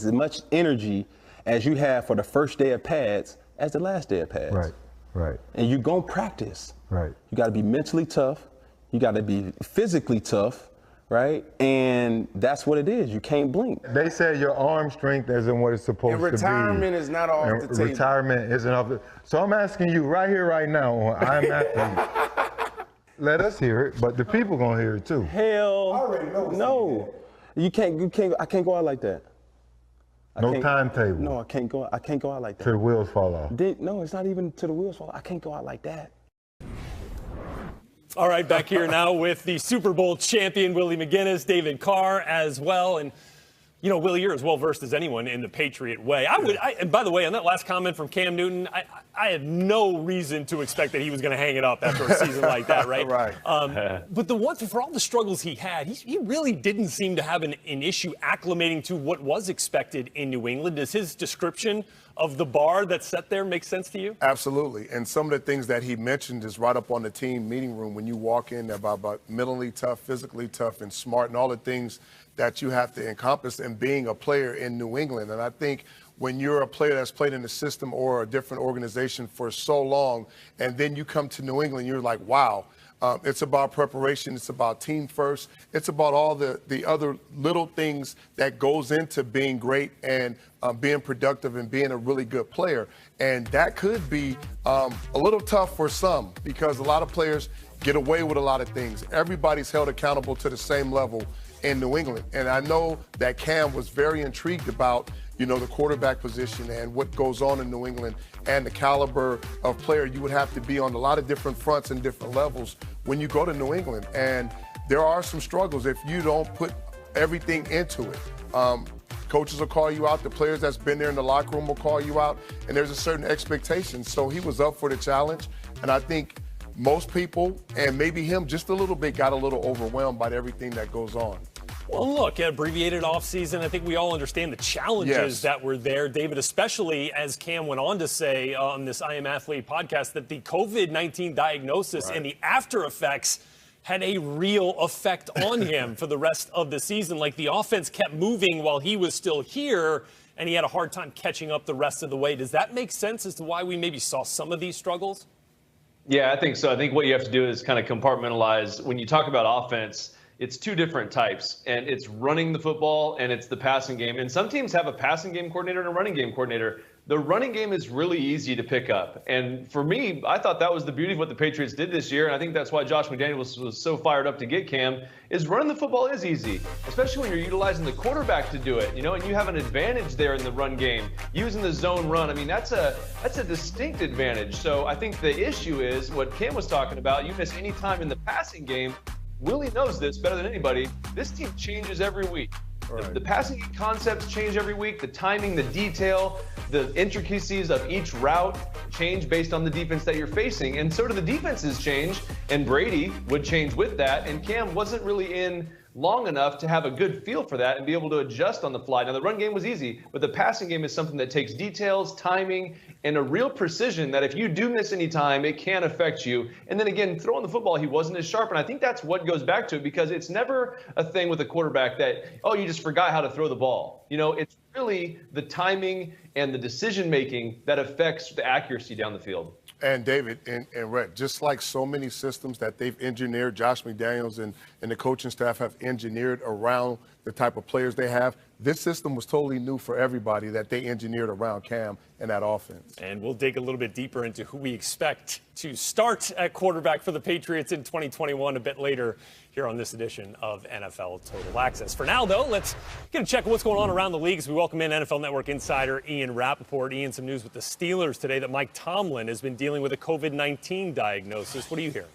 as much energy as you have for the first day of pads as the last day of pads. Right, right. And you're going to practice. Right. You got to be mentally tough. You got to be physically tough, right? And that's what it is. You can't blink. They say your arm strength isn't what it's supposed to be. Retirement is not off the table. Retirement isn't off the. So I'm asking you right here, right now, on I'm Athlete. Let us hear it, but the people gonna hear it too. Hell, I already know no. You can't. I can't go out like that. No timetable. No, I can't go out like that. Till the wheels fall off. No, it's not even till the wheels fall off. I can't go out like that. All right, back here now with the Super Bowl champion, Willie McGinnis, David Carr as well. And, you know, Willie, you're as well versed as anyone in the Patriot way. And by the way, on that last comment from Cam Newton, I had no reason to expect that he was going to hang it up after a season like that, right? Right. But the one thing, for all the struggles he had, he really didn't seem to have an issue acclimating to what was expected in New England. Does his description of the bar that's set there make sense to you? Absolutely. And some of the things that he mentioned is right up on the team meeting room when you walk in about mentally tough, physically tough, and smart, and all the things that you have to encompass in being a player in New England. And I think when you're a player that's played in the system or a different organization for so long, and then you come to New England, you're like, wow. It's about preparation. It's about team first. It's about all the other little things that goes into being great and being productive and being a really good player. And that could be a little tough for some because a lot of players get away with a lot of things. Everybody's held accountable to the same level in New England. And I know that Cam was very intrigued about, you know, the quarterback position and what goes on in New England and the caliber of player you would have to be on a lot of different fronts and different levels when you go to New England. And there are some struggles if you don't put everything into it. Coaches will call you out. The players that's been there in the locker room will call you out. And there's a certain expectation. So he was up for the challenge. And I think most people, and maybe him just a little bit, got a little overwhelmed by everything that goes on. Well, look, abbreviated offseason, I think we all understand the challenges that were there, David, especially as Cam went on to say on this I Am Athlete podcast that the COVID-19 diagnosis and the after effects had a real effect on him for the rest of the season. Like the offense kept moving while he was still here, and he had a hard time catching up the rest of the way. Does that make sense as to why we maybe saw some of these struggles? Yeah, I think so. I think what you have to do is kind of compartmentalize. When you talk about offense, it's two different types, and it's running the football and it's the passing game. And some teams have a passing game coordinator and a running game coordinator. The running game is really easy to pick up. And for me, I thought that was the beauty of what the Patriots did this year. And I think that's why Josh McDaniels was so fired up to get Cam, is running the football is easy, especially when you're utilizing the quarterback to do it, you know, and you have an advantage there in the run game, using the zone run. I mean, that's a distinct advantage. So I think the issue is what Cam was talking about. You miss any time in the passing game. Willie knows this better than anybody. This team changes every week. Right. The passing concepts change every week. The timing, the detail, the intricacies of each route change based on the defense that you're facing. And so do the defenses change, and Brady would change with that. And Cam wasn't really in long enough to have a good feel for that and be able to adjust on the fly. Now, the run game was easy, but the passing game is something that takes details, timing, and a real precision that if you do miss any time, it can affect you. And then again, throwing the football, he wasn't as sharp. And I think that's what goes back to it, because it's never a thing with a quarterback that, oh, you just forgot how to throw the ball. You know, it's really the timing and the decision-making that affects the accuracy down the field. And David and Rhett, just like so many systems that they've engineered, Josh McDaniels and the coaching staff have engineered around the type of players they have, this system was totally new for everybody that they engineered around Cam and that offense. And we'll dig a little bit deeper into who we expect to start at quarterback for the Patriots in 2021 a bit later here on this edition of NFL Total Access. For now, though, let's get a check of what's going on around the league as we welcome in NFL Network insider Ian Rappaport. Ian, some news with the Steelers today that Mike Tomlin has been dealing with a COVID-19 diagnosis. What do you hear?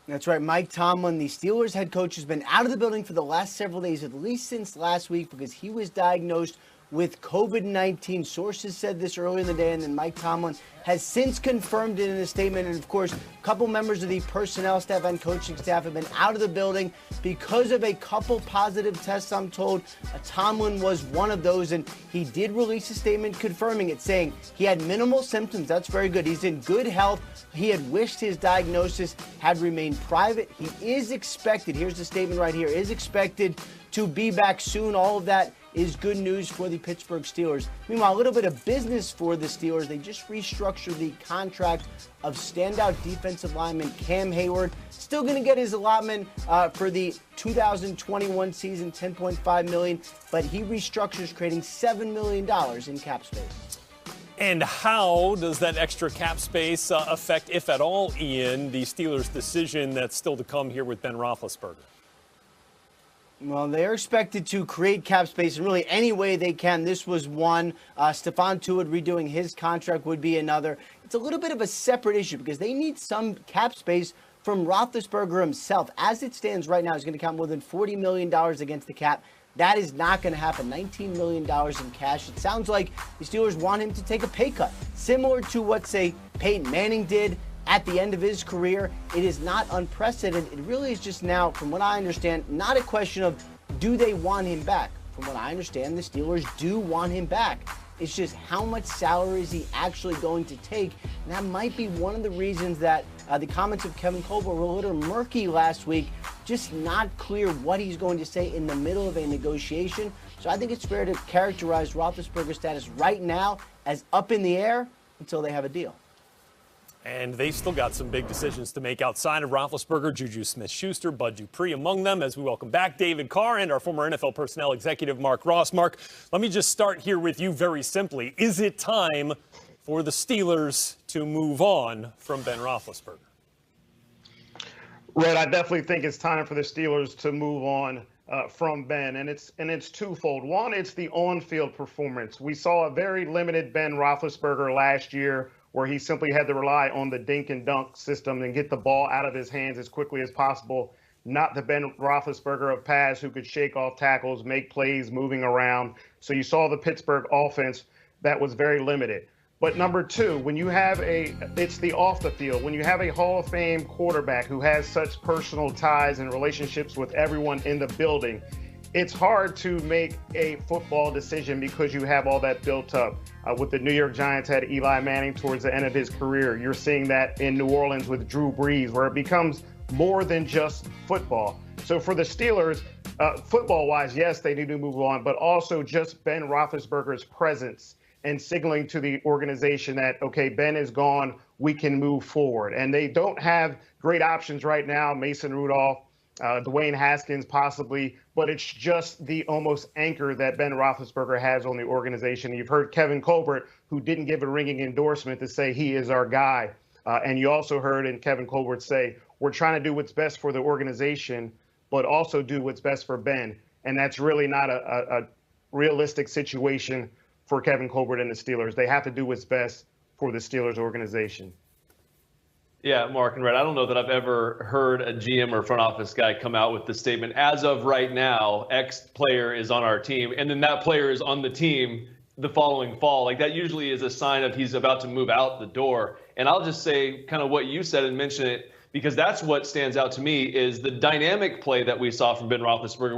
That's right. Mike Tomlin, the Steelers head coach, has been out of the building for the last several days, at least since last week, because he was diagnosed with COVID-19. Sources said this earlier in the day, and then Mike Tomlin has since confirmed it in a statement. And, of course, a couple members of the personnel staff and coaching staff have been out of the building because of a couple positive tests, I'm told. Tomlin was one of those, and he did release a statement confirming it, saying he had minimal symptoms. That's very good. He's in good health. He had wished his diagnosis had remained private. He is expected, here's the statement right here, is expected to be back soon. All of that is good news for the Pittsburgh Steelers. Meanwhile, a little bit of business for the Steelers. They just restructured the contract of standout defensive lineman Cam Hayward. Still going to get his allotment for the 2021 season, $10.5 million, but he restructures, creating $7 million in cap space. And how does that extra cap space affect, if at all, Ian, the Steelers' decision that's still to come here with Ben Roethlisberger? Well, they're expected to create cap space in really any way they can. This was one. Stephon Tuitt redoing his contract would be another. It's a little bit of a separate issue because they need some cap space from Roethlisberger himself. As it stands right now, he's going to count more than $40 million against the cap. That is not going to happen. $19 million in cash. It sounds like the Steelers want him to take a pay cut, similar to what, say, Peyton Manning did at the end of his career. It is not unprecedented. It really is just now, from what I understand, not a question of do they want him back. From what I understand, the Steelers do want him back. It's just how much salary is he actually going to take? And that might be one of the reasons that the comments of Kevin Colbert were a little murky last week, just not clear what he's going to say in the middle of a negotiation. So I think it's fair to characterize Roethlisberger's status right now as up in the air until they have a deal. And they've still got some big decisions to make outside of Roethlisberger, Juju Smith-Schuster, Bud Dupree among them, as we welcome back David Carr and our former NFL personnel executive, Mark Ross. Mark, let me just start here with you very simply. Is it time for the Steelers to move on from Ben Roethlisberger? Red, I definitely think it's time for the Steelers to move on from Ben, and it's twofold. One, it's the on-field performance. We saw a very limited Ben Roethlisberger last year, where he simply had to rely on the dink and dunk system and get the ball out of his hands as quickly as possible. Not the Ben Roethlisberger of past who could shake off tackles, make plays, moving around. So you saw the Pittsburgh offense that was very limited. But number two, when you have it's the off the field. When you have a Hall of Fame quarterback who has such personal ties and relationships with everyone in the building, it's hard to make a football decision because you have all that built up. With the New York Giants had Eli Manning towards the end of his career. You're seeing that in New Orleans with Drew Brees, where it becomes more than just football. So for the Steelers, football-wise, yes, they need to move on, but also just Ben Roethlisberger's presence and signaling to the organization that, okay, Ben is gone, we can move forward. And they don't have great options right now. Mason Rudolph, Dwayne Haskins possibly, but it's just the almost anchor that Ben Roethlisberger has on the organization. You've heard Kevin Colbert, who didn't give a ringing endorsement, to say he is our guy. And you also heard in Kevin Colbert say, we're trying to do what's best for the organization, but also do what's best for Ben. And that's really not a realistic situation for Kevin Colbert and the Steelers. They have to do what's best for the Steelers organization. Yeah, Mark and Red, I don't know that I've ever heard a GM or front office guy come out with the statement, as of right now, X player is on our team, and then that player is on the team the following fall. Like, that usually is a sign of he's about to move out the door. And I'll just say kind of what you said and mention it, because that's what stands out to me is the dynamic play that we saw from Ben Roethlisberger,